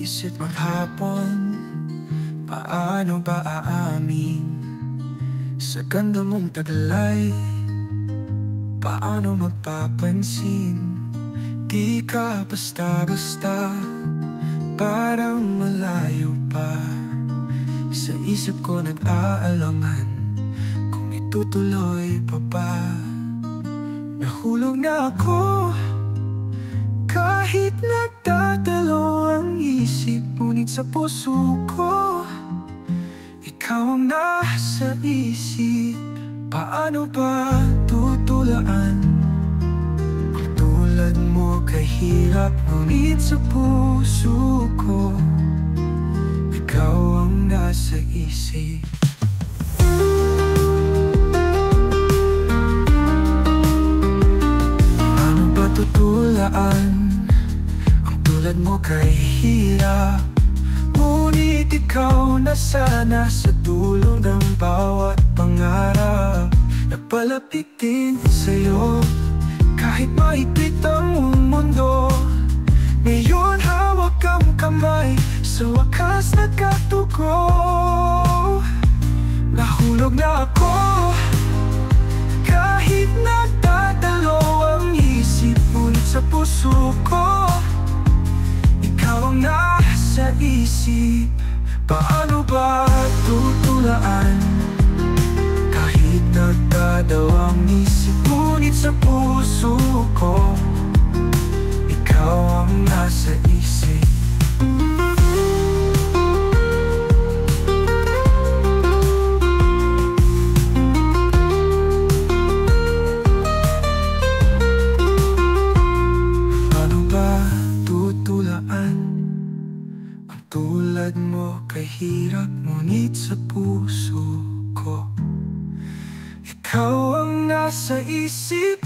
isip maghapon, paano ba aamin sa ganda mong taglay? Paano magpapansin? Di ka basta-basta, parang malayo pa. Sa isip ko nag-aalangan kung itutuloy pa ba. Nahulog na ako kahit nagdadalo ang isip, ngunit sa puso ko ikaw ang nasa isip. Paano ba tutulaan? Kung tulad mo kahirap, ngunit sa puso ko ikaw ang nasa isip. Paano ba tutulaan? Ang tulad mo kahirap, ngunit ikaw na sana sa dulo ng bawat pangarap. Napalapit din sa'yo kahit maipit ang mundo. Ngayon hawak ang kamay, sa wakas nagkatugo. Nahulog na ako kahit nagdadalo ang isip, ngunit sa puso ko ikaw ang nasa isip. Paano ba tutulaan? Kahit nagdadawang isip, ngunit sa puso ko ikaw ang nasa isip. Paano ba tutulaan? Ang tulad mo kahirap, ngunit sa puso ko ikaw ang nasa isip.